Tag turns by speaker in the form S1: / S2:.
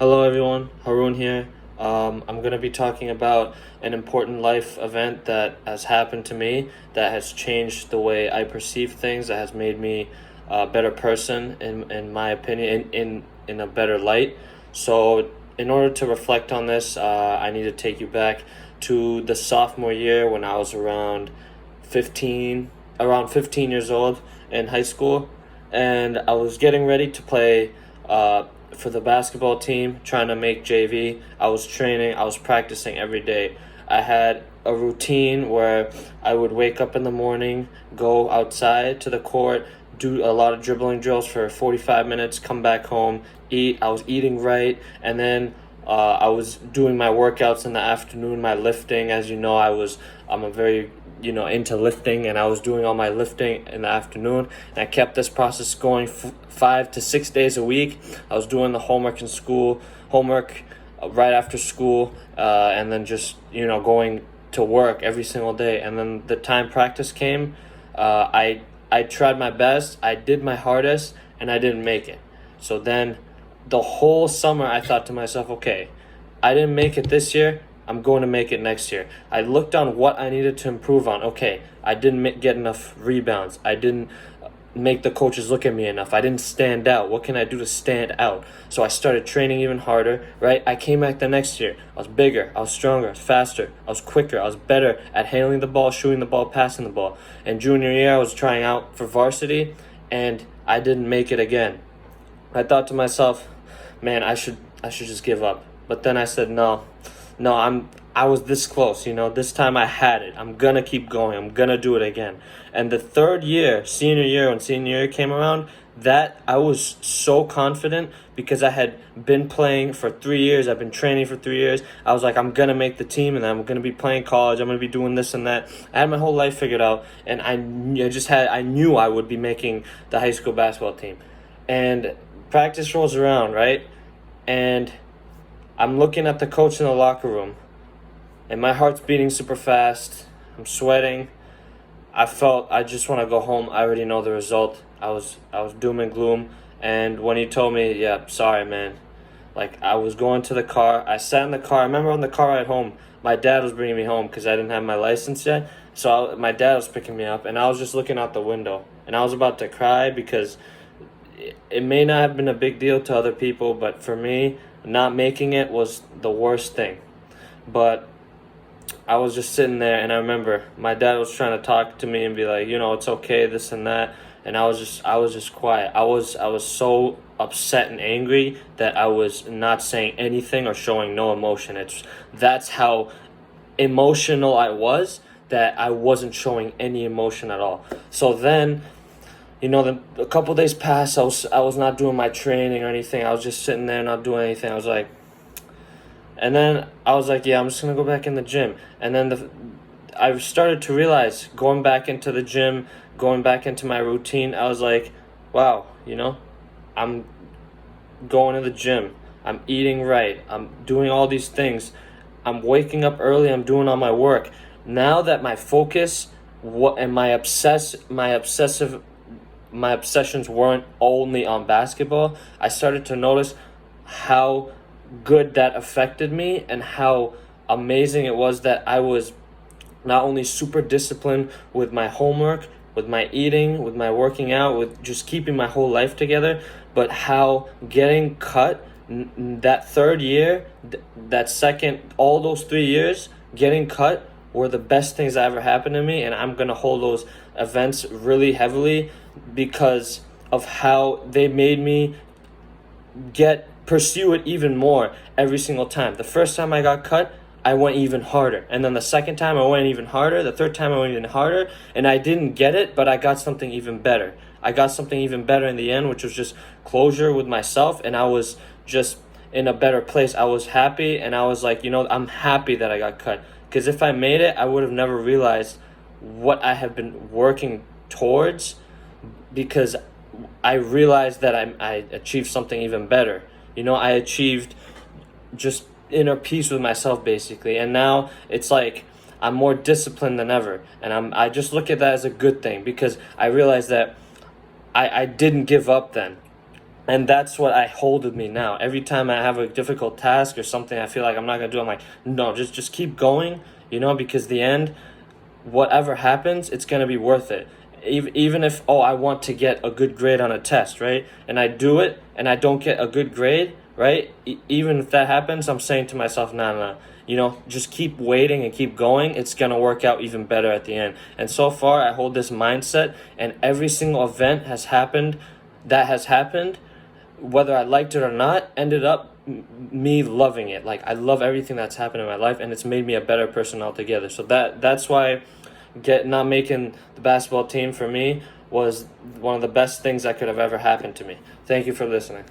S1: Hello, everyone. Haroon here. I'm going to be talking about an important life event that has happened to me that has changed the way I perceive things, that has made me a better person, in my opinion, in a better light. So, in order to reflect on this, I need to take you back to the sophomore year when I was 15, around 15 years old in high school, and I was getting ready to play for the basketball team, trying to make JV. I was training, I was practicing every day. I had a routine where I would wake up in the morning, go outside to the court, do a lot of dribbling drills for 45 minutes, come back home, eat. I was eating right, and then I was doing my workouts in the afternoon, my lifting. As you know, I'm a very into lifting, and I was doing all my lifting in the afternoon, and I kept this process going 5 to 6 days a week. I was doing the homework right after school, and then just going to work every single day. And then the time practice came. I tried my best, I did my hardest, and I didn't make it. So then the whole summer I thought to myself, okay, I didn't make it this year, I'm going to make it next year. I looked on what I needed to improve on. Okay, I didn't get enough rebounds. I didn't make the coaches look at me enough. I didn't stand out. What can I do to stand out? So I started training even harder, right? I came back the next year. I was bigger, I was stronger, I was faster, I was quicker, I was better at handling the ball, shooting the ball, passing the ball. And junior year, I was trying out for varsity, and I didn't make it again. I thought to myself, man, I should just give up. But then I said, no, I was this close, this time I had it. I'm gonna keep going. I'm gonna do it again. And the third year, when senior year came around, that I was so confident because I had been playing for 3 years. I've been training for 3 years. I was like, I'm gonna make the team, and I'm gonna be playing college. I'm gonna be doing this and that. I had my whole life figured out, and I knew I would be making the high school basketball team. And practice rolls around, right? And I'm looking at the coach in the locker room, and my heart's beating super fast. I'm sweating. I just want to go home. I already know the result. I was doom and gloom. And when he told me, yeah, sorry, man. Like, I was going to the car. I sat in the car. I remember on the car ride home, my dad was bringing me home because I didn't have my license yet. So my dad was picking me up, and I was just looking out the window. And I was about to cry because it may not have been a big deal to other people, but for me, not making it was the worst thing. But I was just sitting there, and I remember my dad was trying to talk to me and be like, it's okay, this and that. And I was just quiet. I was so upset and angry that I was not saying anything or showing no emotion. That's how emotional I was, that I wasn't showing any emotion at all. So then, a couple days passed. I was not doing my training or anything. I was just sitting there not doing anything. And then I was like, yeah, I'm just gonna go back in the gym. And then I started to realize, going back into the gym, going back into my routine, I was like, wow, I'm going to the gym, I'm eating right, I'm doing all these things, I'm waking up early, I'm doing all my work. Now that my focus, my obsessions weren't only on basketball, I started to notice how good that affected me, and how amazing it was that I was not only super disciplined with my homework, with my eating, with my working out, with just keeping my whole life together, but how getting cut that third year, that second, all those 3 years, getting cut were the best things that ever happened to me. And I'm going to hold those events really heavily because of how they made me pursue it even more every single time. The first time I got cut, I went even harder. And then the second time I went even harder. The third time I went even harder. And I didn't get it, but I got something even better. I got something even better in the end, which was just closure with myself. And I was just in a better place. I was happy, and I was like, I'm happy that I got cut. Because if I made it, I would have never realized what I have been working towards, because I realized that I achieved something even better. I achieved just inner peace with myself, basically. And now it's like I'm more disciplined than ever. And I just look at that as a good thing, because I realized that I didn't give up then. And that's what I hold with me now. Every time I have a difficult task or something I feel like I'm not gonna do, I'm like, no, just keep going, because the end, whatever happens, it's gonna be worth it. Even if, I want to get a good grade on a test, right? And I do it and I don't get a good grade, right? Even if that happens, I'm saying to myself, nah, nah, just keep waiting and keep going. It's gonna work out even better at the end. And so far, I hold this mindset, and every single event that has happened, whether I liked it or not, ended up me loving it. Like, I love everything that's happened in my life, and it's made me a better person altogether. So that's why not making the basketball team for me was one of the best things that could have ever happened to me. Thank you for listening.